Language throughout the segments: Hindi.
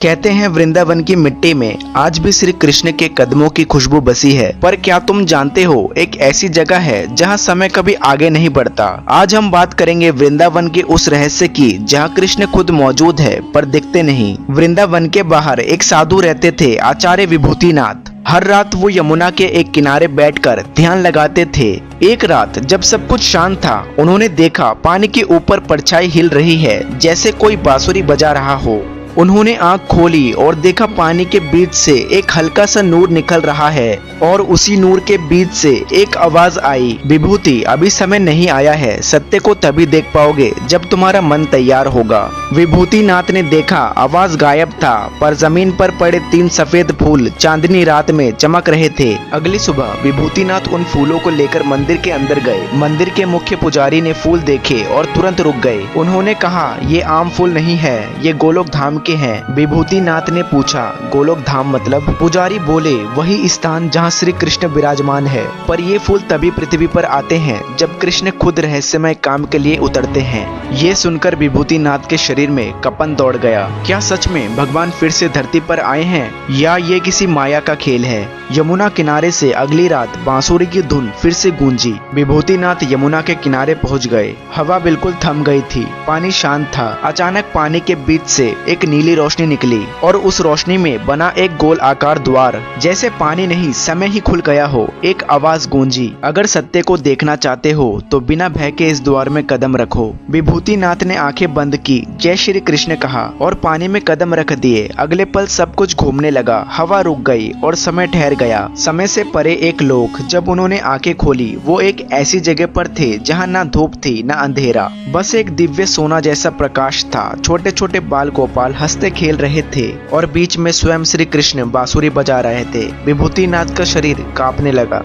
कहते हैं वृंदावन की मिट्टी में आज भी श्री कृष्ण के कदमों की खुशबू बसी है। पर क्या तुम जानते हो, एक ऐसी जगह है जहां समय कभी आगे नहीं बढ़ता। आज हम बात करेंगे वृंदावन के उस रहस्य की जहां कृष्ण खुद मौजूद है पर दिखते नहीं। वृंदावन के बाहर एक साधु रहते थे, आचार्य विभूतिनाथ। हर रात वो यमुना के एक किनारे बैठकर ध्यान लगाते थे। एक रात जब सब कुछ शांत था, उन्होंने देखा पानी के ऊपर परछाई हिल रही है, जैसे कोई बांसुरी बजा रहा हो। उन्होंने आंख खोली और देखा पानी के बीच से एक हल्का सा नूर निकल रहा है और उसी नूर के बीच से एक आवाज आई, विभूति अभी समय नहीं आया है, सत्य को तभी देख पाओगे जब तुम्हारा मन तैयार होगा। विभूतिनाथ ने देखा, आवाज गायब था, पर जमीन पर पड़े 3 सफेद फूल चांदनी रात में चमक रहे थे। अगली सुबह विभूतिनाथ उन फूलों को लेकर मंदिर के अंदर गए। मंदिर के मुख्य पुजारी ने फूल देखे और तुरंत रुक गए। उन्होंने कहा, ये आम फूल नहीं है, ये गोलोक धाम के हैं। विभूतिनाथ ने पूछा, गोलोक धाम मतलब? पुजारी बोले, वही स्थान जहाँ श्री कृष्ण विराजमान है, पर ये फूल तभी पृथ्वी पर आते हैं जब कृष्ण खुद रहस्यमय काम के लिए उतरते हैं। ये सुनकर विभूतिनाथ के शरीर में कपन दौड़ गया। क्या सच में भगवान फिर से धरती पर आए हैं या ये किसी माया का खेल है? यमुना किनारे से अगली रात बांसुरी की धुन फिर से गूंजी। विभूतिनाथ यमुना के किनारे पहुंच गए। हवा बिल्कुल थम गई थी, पानी शांत था। अचानक पानी के बीच से एक नीली रोशनी निकली और उस रोशनी में बना एक गोल आकार द्वार, जैसे पानी नहीं समय ही खुल गया हो। एक आवाज गूंजी, अगर सत्य को देखना चाहते हो तो बिना भय के इस द्वार में कदम रखो। विभूतिनाथ ने आंखें बंद की, जय श्री कृष्ण कहा और पानी में कदम रख दिए। अगले पल सब कुछ घूमने लगा, हवा रुक गई और समय ठहर गया। समय से परे एक लोक। जब उन्होंने आंखें खोली, वो एक ऐसी जगह पर थे जहाँ ना धूप थी ना अंधेरा, बस एक दिव्य सोना जैसा प्रकाश था। छोटे छोटे बाल गोपाल हंसते खेल रहे थे और बीच में स्वयं श्री कृष्ण बांसुरी बजा रहे थे। विभूतिनाथ का शरीर कांपने लगा।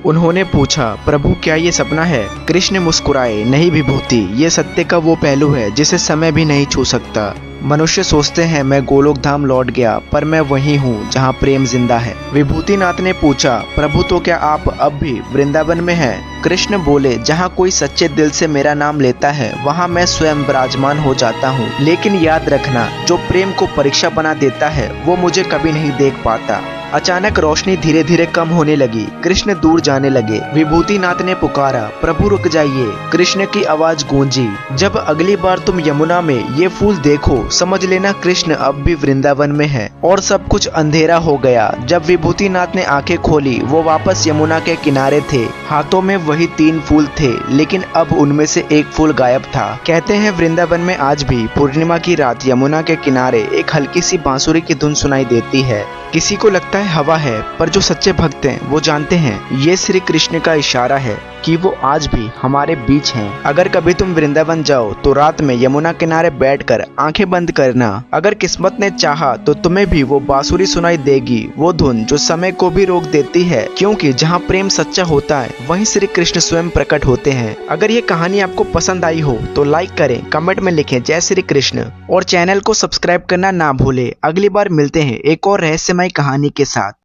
उन्होंने पूछा, प्रभु क्या ये सपना है? कृष्ण मुस्कुराए, नहीं विभूति, ये सत्य का वो पहलू है जिसे समय भी नहीं छू सकता। मनुष्य सोचते हैं मैं गोलोक धाम लौट गया, पर मैं वही हूँ जहाँ प्रेम जिंदा है। विभूतिनाथ ने पूछा, प्रभु तो क्या आप अब भी वृंदावन में हैं? कृष्ण बोले, जहाँ कोई सच्चे दिल से मेरा नाम लेता है वहाँ मैं स्वयं विराजमान हो जाता हूँ। लेकिन याद रखना, जो प्रेम को परीक्षा बना देता है वो मुझे कभी नहीं देख पाता। अचानक रोशनी धीरे धीरे कम होने लगी। कृष्ण दूर जाने लगे। विभूतिनाथ ने पुकारा, प्रभु रुक जाइए। कृष्ण की आवाज गूंजी, जब अगली बार तुम यमुना में ये फूल देखो समझ लेना कृष्ण अब भी वृंदावन में है। और सब कुछ अंधेरा हो गया। जब विभूतिनाथ ने आंखें खोली, वो वापस यमुना के किनारे थे। हाथों में वही 3 फूल थे, लेकिन अब उनमें से एक फूल गायब था। कहते हैं वृंदावन में आज भी पूर्णिमा की रात यमुना के किनारे एक हल्की सी बांसुरी की धुन सुनाई देती है। किसी को लगता है हवा है, पर जो सच्चे भक्त हैं वो जानते हैं ये श्री कृष्ण का इशारा है कि वो आज भी हमारे बीच हैं। अगर कभी तुम वृंदावन जाओ तो रात में यमुना किनारे बैठकर आंखें बंद करना। अगर किस्मत ने चाहा तो तुम्हें भी वो बांसुरी सुनाई देगी, वो धुन जो समय को भी रोक देती है, क्योंकि जहाँ प्रेम सच्चा होता है वहीं श्री कृष्ण स्वयं प्रकट होते हैं। अगर ये कहानी आपको पसंद आई हो तो लाइक करें, कमेंट में लिखें जय श्री कृष्ण और चैनल को सब्सक्राइब करना ना भूले। अगली बार मिलते हैं एक और रहस्यमय कहानी के साथ।